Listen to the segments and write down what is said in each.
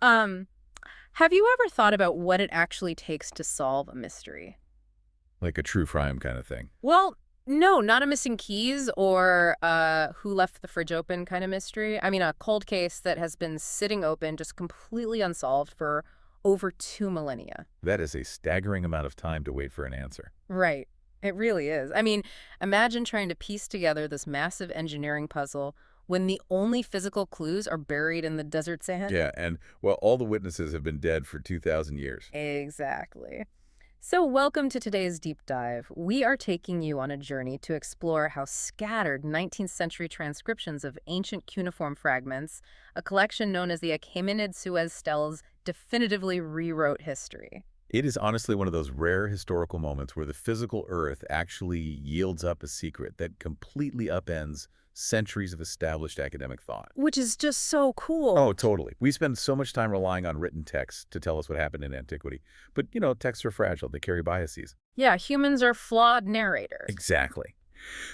Um, have you ever thought about what it actually takes to solve a mystery? Like a true crime kind of thing. Well, no, not a missing keys or who left the fridge open kind of mystery. I mean, a cold case that has been sitting open, just completely unsolved for over 2 millennia. That is a staggering amount of time to wait for an answer. Right. It really is. I mean, imagine trying to piece together this massive engineering puzzle when the only physical clues are buried in the desert sand. Yeah, and well, all the witnesses have been dead for 2,000 years. Exactly. So, welcome to today's deep dive. We are taking you on a journey to explore how scattered 19th century transcriptions of ancient cuneiform fragments, a collection known as the Achaemenid Suez steles, definitively rewrote history. It is honestly one of those rare historical moments where the physical earth actually yields up a secret that completely upends centuries of established academic thought. Which is just so cool. Oh, totally. We spend so much time relying on written texts to tell us what happened in antiquity. But, texts are fragile. They carry biases. Yeah, humans are flawed narrators. Exactly.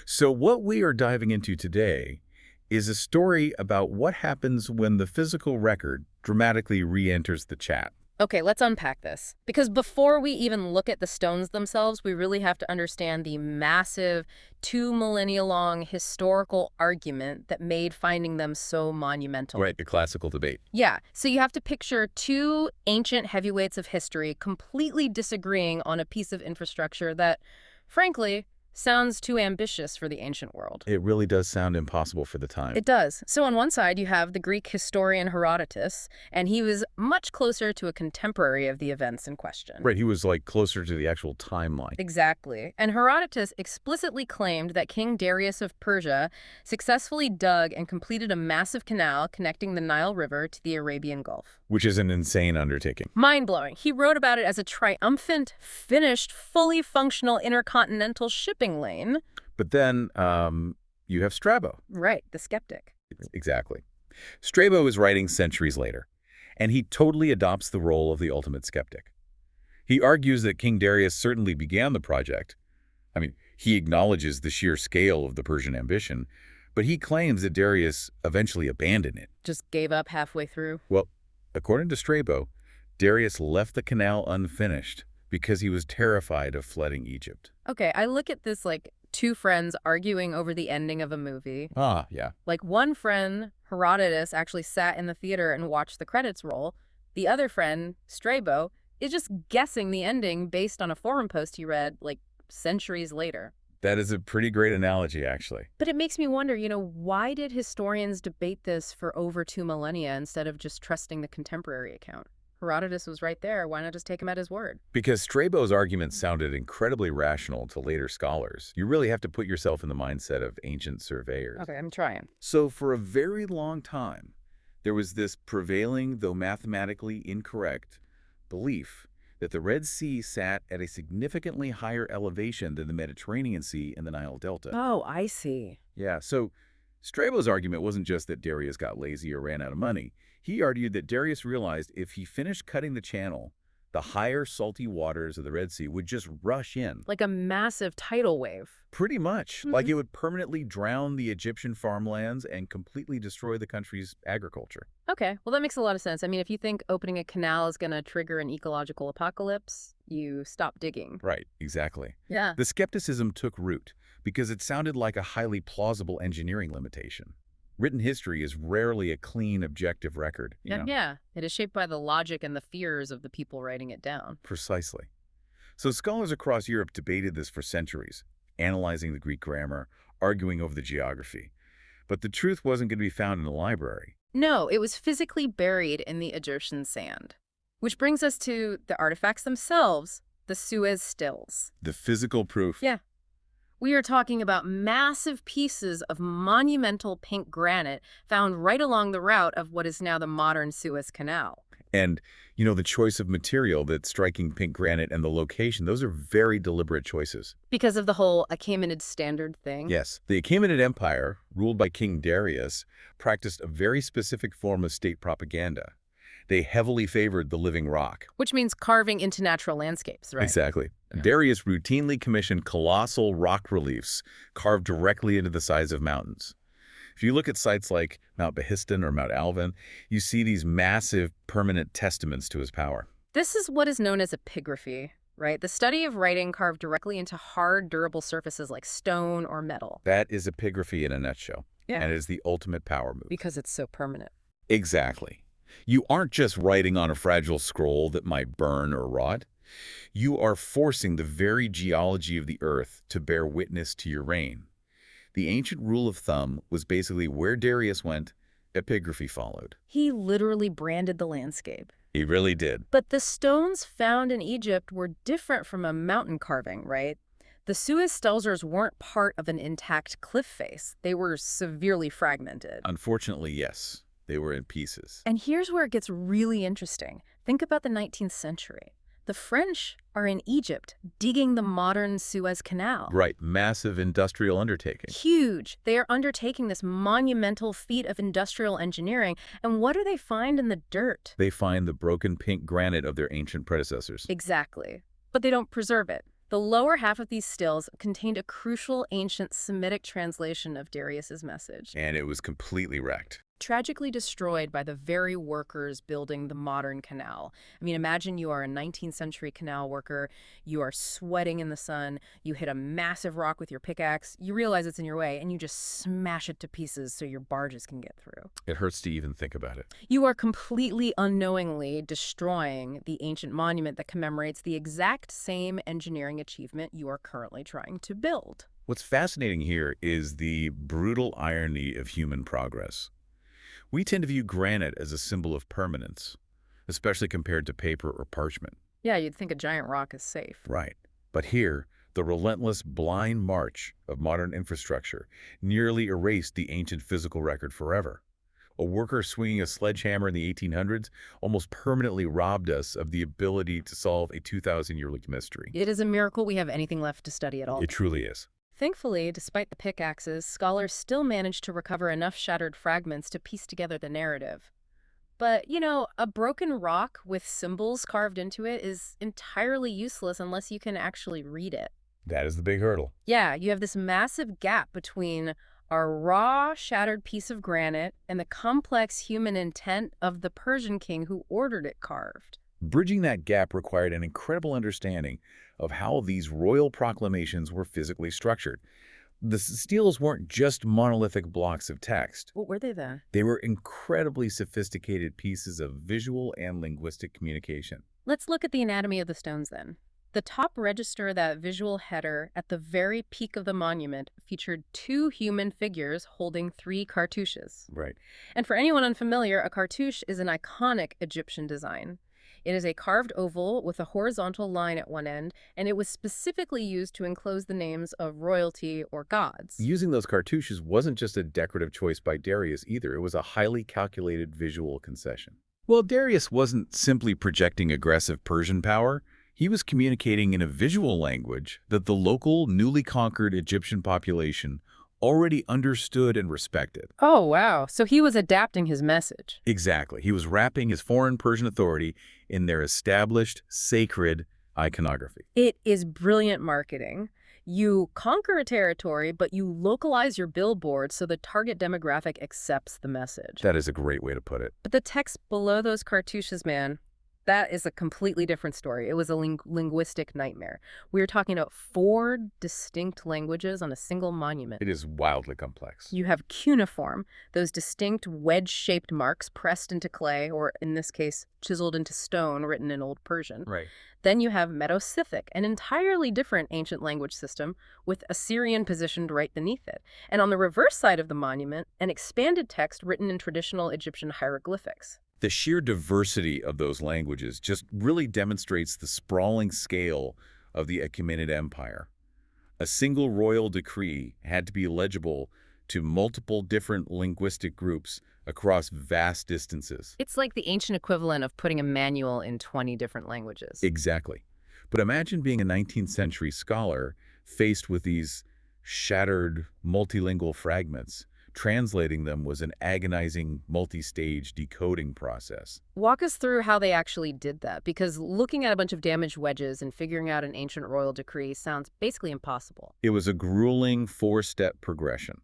So what we are diving into today is a story about what happens when the physical record dramatically re-enters the chat. Okay, let's unpack this. Because before we even look at the stones themselves, we really have to understand the massive 2 millennia-long historical argument that made finding them so monumental. Right, the classical debate. Yeah, so you have to picture two ancient heavyweights of history completely disagreeing on a piece of infrastructure that, frankly, sounds too ambitious for the ancient world. It really does sound impossible for the time. It does. So on one side, you have the Greek historian Herodotus, and he was much closer to a contemporary of the events in question. Right, he was like closer to the actual timeline. Exactly. And Herodotus explicitly claimed that King Darius of Persia successfully dug and completed a massive canal connecting the Nile River to the Arabian Gulf. Which is an insane undertaking. Mind-blowing. He wrote about it as a triumphant, finished, fully functional intercontinental shipping lane. But then you have Strabo. Right, the skeptic. Exactly. Strabo is writing centuries later, and he totally adopts the role of the ultimate skeptic. He argues that King Darius certainly began the project. I mean, he acknowledges the sheer scale of the Persian ambition, but he claims that Darius eventually abandoned it. Just gave up halfway through. Well, according to Strabo, Darius left the canal unfinished because he was terrified of flooding Egypt. Okay, I look at this like two friends arguing over the ending of a movie. Ah, yeah. Like one friend, Herodotus, actually sat in the theater and watched the credits roll. The other friend, Strabo, is just guessing the ending based on a forum post he read like centuries later. That is a pretty great analogy, actually. But it makes me wonder, why did historians debate this for over 2 millennia instead of just trusting the contemporary account? Herodotus was right there. Why not just take him at his word? Because Strabo's argument sounded incredibly rational to later scholars. You really have to put yourself in the mindset of ancient surveyors. Okay, I'm trying. So for a very long time, there was this prevailing, though mathematically incorrect, belief that the Red Sea sat at a significantly higher elevation than the Mediterranean Sea and the Nile Delta. Oh, I see. Yeah, so Strabo's argument wasn't just that Darius got lazy or ran out of money. He argued that Darius realized if he finished cutting the channel, the higher salty waters of the Red Sea would just rush in. Like a massive tidal wave. Pretty much. Like it would permanently drown the Egyptian farmlands and completely destroy the country's agriculture. Okay, well, that makes a lot of sense. I mean, if you think opening a canal is going to trigger an ecological apocalypse, you stop digging. Right, exactly. Yeah. The skepticism took root because it sounded like a highly plausible engineering limitation. Written history is rarely a clean, objective record. Yeah. It is shaped by the logic and the fears of the people writing it down. Precisely. So scholars across Europe debated this for centuries, analyzing the Greek grammar, arguing over the geography. But the truth wasn't going to be found in a library. No, it was physically buried in the Egyptian sand. Which brings us to the artifacts themselves, the Suez stills. The physical proof. Yeah. We are talking about massive pieces of monumental pink granite found right along the route of what is now the modern Suez Canal. And, the choice of material, that striking pink granite, and the location, those are very deliberate choices. Because of the whole Achaemenid standard thing? Yes. The Achaemenid Empire, ruled by King Darius, practiced a very specific form of state propaganda. They heavily favored the living rock. Which means carving into natural landscapes, right? Exactly. Darius routinely commissioned colossal rock reliefs carved directly into the sides of mountains. If you look at sites like Mount Behiston or Mount Alvin, you see these massive permanent testaments to his power. This is what is known as epigraphy, right? The study of writing carved directly into hard, durable surfaces like stone or metal. That is epigraphy in a nutshell. Yeah. And it is the ultimate power move. Because it's so permanent. Exactly. You aren't just writing on a fragile scroll that might burn or rot. You are forcing the very geology of the earth to bear witness to your reign. The ancient rule of thumb was basically where Darius went, epigraphy followed. He literally branded the landscape. He really did. But the stones found in Egypt were different from a mountain carving, right? The Suez stelzers weren't part of an intact cliff face. They were severely fragmented. Unfortunately, yes. They were in pieces. And here's where it gets really interesting. Think about the 19th century. The French are in Egypt digging the modern Suez Canal. Right, massive industrial undertaking. Huge. They are undertaking this monumental feat of industrial engineering, and what do they find in the dirt? They find the broken pink granite of their ancient predecessors. Exactly. But they don't preserve it. The lower half of these stills contained a crucial ancient Semitic translation of Darius's message. And it was completely wrecked. Tragically destroyed by the very workers building the modern canal. I mean, imagine you are a 19th century canal worker, you are sweating in the sun, you hit a massive rock with your pickaxe, you realize it's in your way, and you just smash it to pieces so your barges can get through. It hurts to even think about it. You are completely unknowingly destroying the ancient monument that commemorates the exact same engineering achievement you are currently trying to build. What's fascinating here is the brutal irony of human progress. We tend to view granite as a symbol of permanence, especially compared to paper or parchment. Yeah, you'd think a giant rock is safe. Right. But here, the relentless blind march of modern infrastructure nearly erased the ancient physical record forever. A worker swinging a sledgehammer in the 1800s almost permanently robbed us of the ability to solve a 2,000-year-old mystery. It is a miracle we have anything left to study at all. It truly is. Thankfully, despite the pickaxes, scholars still managed to recover enough shattered fragments to piece together the narrative. But, you know, a broken rock with symbols carved into it is entirely useless unless you can actually read it. That is the big hurdle. Yeah, you have this massive gap between a raw, shattered piece of granite and the complex human intent of the Persian king who ordered it carved. Bridging that gap required an incredible understanding of how these royal proclamations were physically structured. The steels weren't just monolithic blocks of text. What were they then? They were incredibly sophisticated pieces of visual and linguistic communication. Let's look at the anatomy of the stones then. The top register, that visual header, at the very peak of the monument, featured two human figures holding three cartouches. Right. And for anyone unfamiliar, a cartouche is an iconic Egyptian design. It is a carved oval with a horizontal line at one end, and it was specifically used to enclose the names of royalty or gods. Using those cartouches wasn't just a decorative choice by Darius either. It was a highly calculated visual concession. Well, Darius wasn't simply projecting aggressive Persian power. He was communicating in a visual language that the local, newly conquered Egyptian population already understood and respected. Oh, wow. So he was adapting his message. Exactly. He was wrapping his foreign Persian authority in their established, sacred iconography. It is brilliant marketing. You conquer a territory, but you localize your billboard so the target demographic accepts the message. That is a great way to put it. But the text below those cartouches, man, that is a completely different story. It was a linguistic nightmare. We were talking about 4 distinct languages on a single monument. It is wildly complex. You have cuneiform, those distinct wedge-shaped marks pressed into clay, or in this case, chiseled into stone, written in Old Persian. Right. Then you have Medo-Scythic, an entirely different ancient language system with Assyrian positioned right beneath it. And on the reverse side of the monument, an expanded text written in traditional Egyptian hieroglyphics. The sheer diversity of those languages just really demonstrates the sprawling scale of the Achaemenid Empire. A single royal decree had to be legible to multiple different linguistic groups across vast distances. It's like the ancient equivalent of putting a manual in 20 different languages. Exactly. But imagine being a 19th century scholar faced with these shattered multilingual fragments. Translating them was an agonizing multi-stage decoding process. Walk us through how they actually did that, because looking at a bunch of damaged wedges and figuring out an ancient royal decree sounds basically impossible. It was a grueling 4-step progression.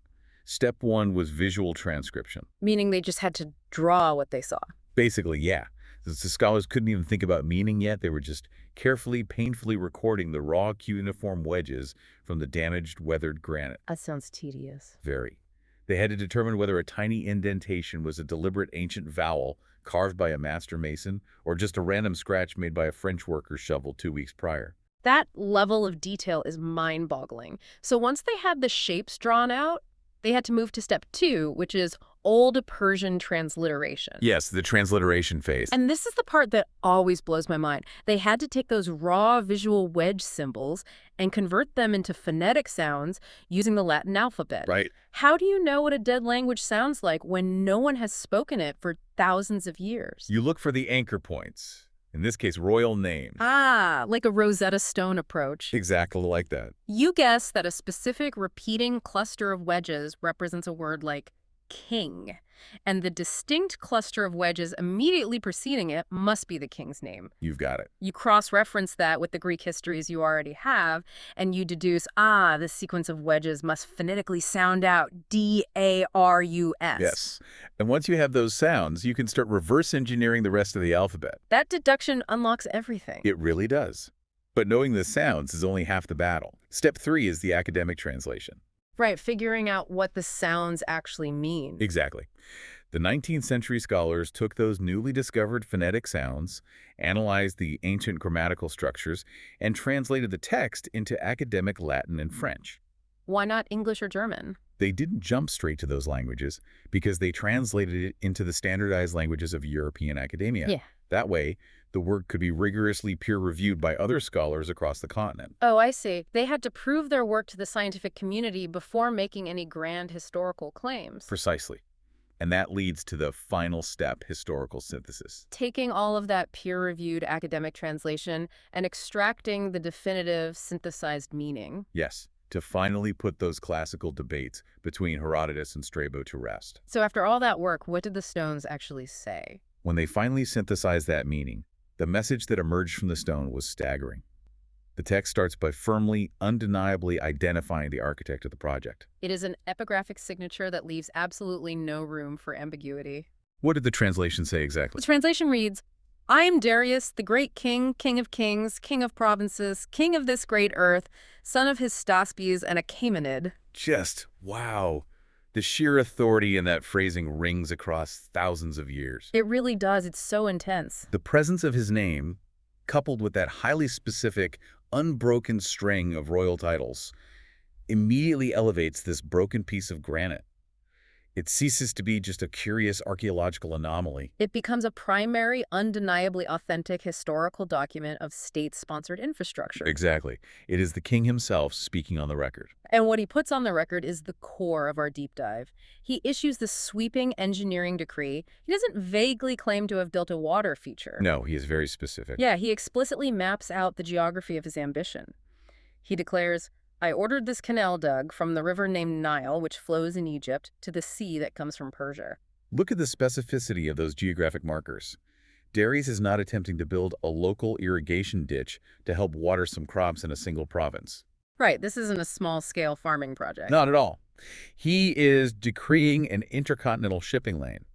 Step 1 was visual transcription. Meaning they just had to draw what they saw. Basically, yeah. The scholars couldn't even think about meaning yet. They were just carefully, painfully recording the raw cuneiform wedges from the damaged, weathered granite. That sounds tedious. Very. They had to determine whether a tiny indentation was a deliberate ancient vowel carved by a master mason or just a random scratch made by a French worker shoveled 2 weeks prior. That level of detail is mind-boggling. So once they had the shapes drawn out, they had to move to step 2, which is Old Persian transliteration. Yes, the transliteration phase. And this is the part that always blows my mind. They had to take those raw visual wedge symbols and convert them into phonetic sounds using the Latin alphabet. Right. How do you know what a dead language sounds like when no one has spoken it for thousands of years? You look for the anchor points. In this case, royal names. Ah, like a Rosetta Stone approach. Exactly like that. You guess that a specific repeating cluster of wedges represents a word like king, and the distinct cluster of wedges immediately preceding it must be the king's name. You've got it. You cross-reference that with the Greek histories you already have, and you deduce, this sequence of wedges must phonetically sound out D-A-R-U-S. Yes. And once you have those sounds, you can start reverse engineering the rest of the alphabet. That deduction unlocks everything. It really does. But knowing the sounds is only half the battle. Step 3 is the academic translation. Right, figuring out what the sounds actually mean. Exactly. The 19th century scholars took those newly discovered phonetic sounds, analyzed the ancient grammatical structures, and translated the text into academic Latin and French. Why not English or German? They didn't jump straight to those languages because they translated it into the standardized languages of European academia. Yeah. That way, the work could be rigorously peer-reviewed by other scholars across the continent. Oh, I see. They had to prove their work to the scientific community before making any grand historical claims. Precisely. And that leads to the final step, historical synthesis. Taking all of that peer-reviewed academic translation and extracting the definitive synthesized meaning. Yes, to finally put those classical debates between Herodotus and Strabo to rest. So after all that work, what did the stones actually say? When they finally synthesized that meaning, the message that emerged from the stone was staggering. The text starts by firmly, undeniably identifying the architect of the project. It is an epigraphic signature that leaves absolutely no room for ambiguity. What did the translation say exactly? The translation reads, I am Darius, the great king, king of kings, king of provinces, king of this great earth, son of Hystaspes and Achaemenid. Just, wow. The sheer authority in that phrasing rings across thousands of years. It really does. It's so intense. The presence of his name, coupled with that highly specific, unbroken string of royal titles, immediately elevates this broken piece of granite. It ceases to be just a curious archaeological anomaly. It becomes a primary, undeniably authentic historical document of state-sponsored infrastructure. Exactly. It is the king himself speaking on the record. And what he puts on the record is the core of our deep dive. He issues this sweeping engineering decree. He doesn't vaguely claim to have built a water feature. No, he is very specific. Yeah, he explicitly maps out the geography of his ambition. He declares, I ordered this canal dug from the river named Nile, which flows in Egypt, to the sea that comes from Persia. Look at the specificity of those geographic markers. Darius is not attempting to build a local irrigation ditch to help water some crops in a single province. Right, this isn't a small-scale farming project. Not at all. He is decreeing an intercontinental shipping lane.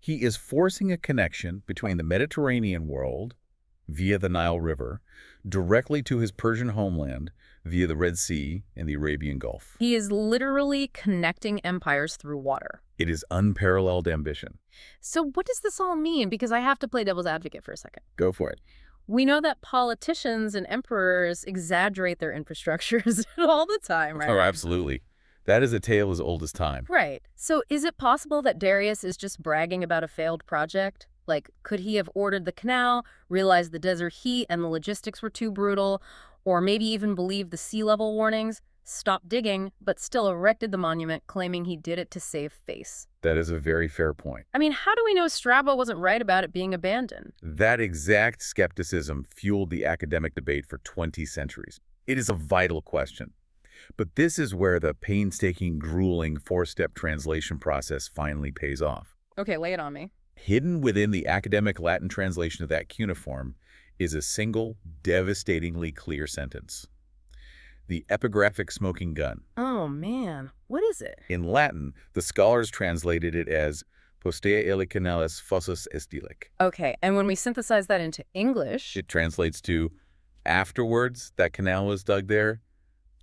He is forcing a connection between the Mediterranean world, via the Nile River, directly to his Persian homeland, via the Red Sea and the Arabian Gulf. He is literally connecting empires through water. It is unparalleled ambition. So what does this all mean? Because I have to play devil's advocate for a second. Go for it. We know that politicians and emperors exaggerate their infrastructures all the time, right? Oh, absolutely. That is a tale as old as time. Right. So is it possible that Darius is just bragging about a failed project? Like, could he have ordered the canal, realized the desert heat and the logistics were too brutal, or maybe even believed the sea level warnings, stopped digging, but still erected the monument, claiming he did it to save face? That is a very fair point. I mean, how do we know Strabo wasn't right about it being abandoned? That exact skepticism fueled the academic debate for 20 centuries. It is a vital question. But this is where the painstaking, grueling four-step translation process finally pays off. Okay, lay it on me. Hidden within the academic Latin translation of that cuneiform is a single, devastatingly clear sentence. the epigraphic smoking gun. Oh, man. What is it? In Latin, the scholars translated it as postea ille canalis fossus estilic. Okay, and when we synthesize that into English... It translates to, afterwards, that canal was dug there,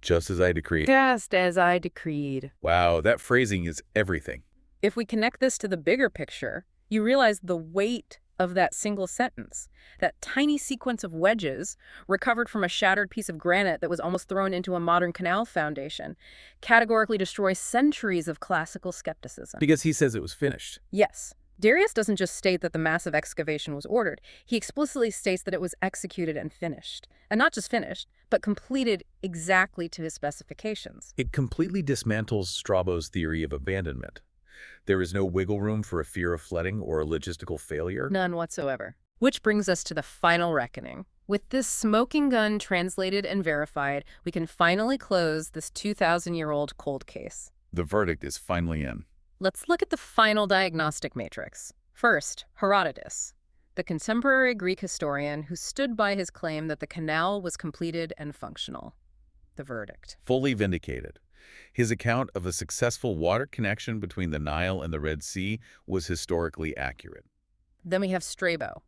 just as I decreed. Just as I decreed. Wow, that phrasing is everything. If we connect this to the bigger picture, you realize the weight of that single sentence. That tiny sequence of wedges, recovered from a shattered piece of granite that was almost thrown into a modern canal foundation, categorically destroys centuries of classical skepticism. Because he says it was finished. Yes. Darius doesn't just state that the massive excavation was ordered. He explicitly states that it was executed and finished. And not just finished, but completed exactly to his specifications. It completely dismantles Strabo's theory of abandonment. There is no wiggle room for a fear of flooding or a logistical failure. None whatsoever. Which brings us to the final reckoning. With this smoking gun translated and verified, we can finally close this 2,000-year-old cold case. The verdict is finally in. Let's look at the final diagnostic matrix. First, Herodotus, the contemporary Greek historian who stood by his claim that the canal was completed and functional. The verdict. Fully vindicated. His account of a successful water connection between the Nile and the Red Sea was historically accurate. Then we have Strabo,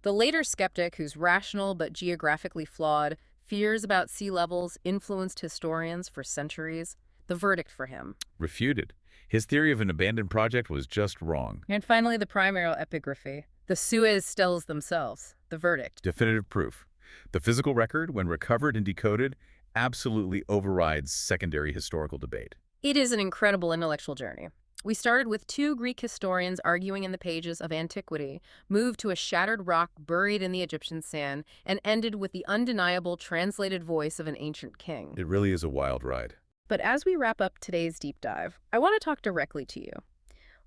the later skeptic who's rational but geographically flawed, fears about sea levels influenced historians for centuries. The verdict for him. Refuted. His theory of an abandoned project was just wrong. And finally, the primary epigraphy, the Suez stels themselves. The verdict. Definitive proof. The physical record, when recovered and decoded, absolutely overrides secondary historical debate. It is an incredible intellectual journey. We started with two Greek historians arguing in the pages of antiquity, moved to a shattered rock buried in the Egyptian sand, and ended with the undeniable translated voice of an ancient king. It really is a wild ride. But as we wrap up today's deep dive, I want to talk directly to you.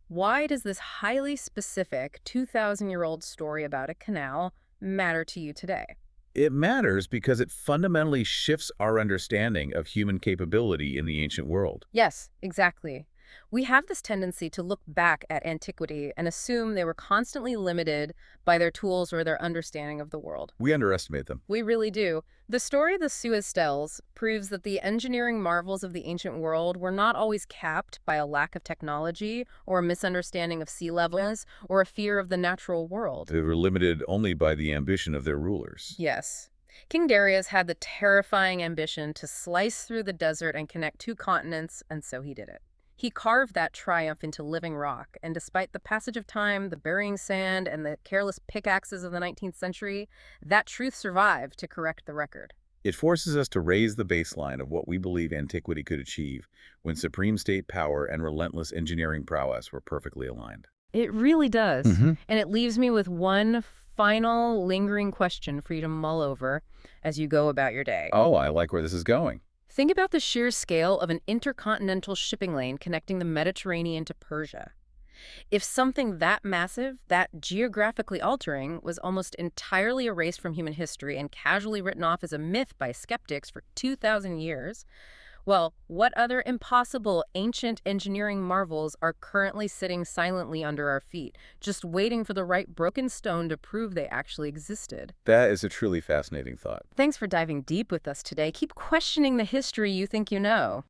Why does this highly specific 2,000-year-old story about a canal matter to you today? It matters because it fundamentally shifts our understanding of human capability in the ancient world. Yes, exactly. We have this tendency to look back at antiquity and assume they were constantly limited by their tools or their understanding of the world. We underestimate them. We really do. The story of the Suez stels proves that the engineering marvels of the ancient world were not always capped by a lack of technology or a misunderstanding of sea levels or a fear of the natural world. They were limited only by the ambition of their rulers. Yes. King Darius had the terrifying ambition to slice through the desert and connect two continents, and so he did it. He carved that triumph into living rock, and despite the passage of time, the burying sand, and the careless pickaxes of the 19th century, that truth survived to correct the record. It forces us to raise the baseline of what we believe antiquity could achieve when supreme state power and relentless engineering prowess were perfectly aligned. It really does. Mm-hmm. And it leaves me with one final lingering question for you to mull over as you go about your day. Oh, I like where this is going. Think about the sheer scale of an intercontinental shipping lane connecting the Mediterranean to Persia. If something that massive, that geographically altering, was almost entirely erased from human history and casually written off as a myth by skeptics for 2,000 years, well, what other impossible ancient engineering marvels are currently sitting silently under our feet, just waiting for the right broken stone to prove they actually existed? That is a truly fascinating thought. Thanks for diving deep with us today. Keep questioning the history you think you know.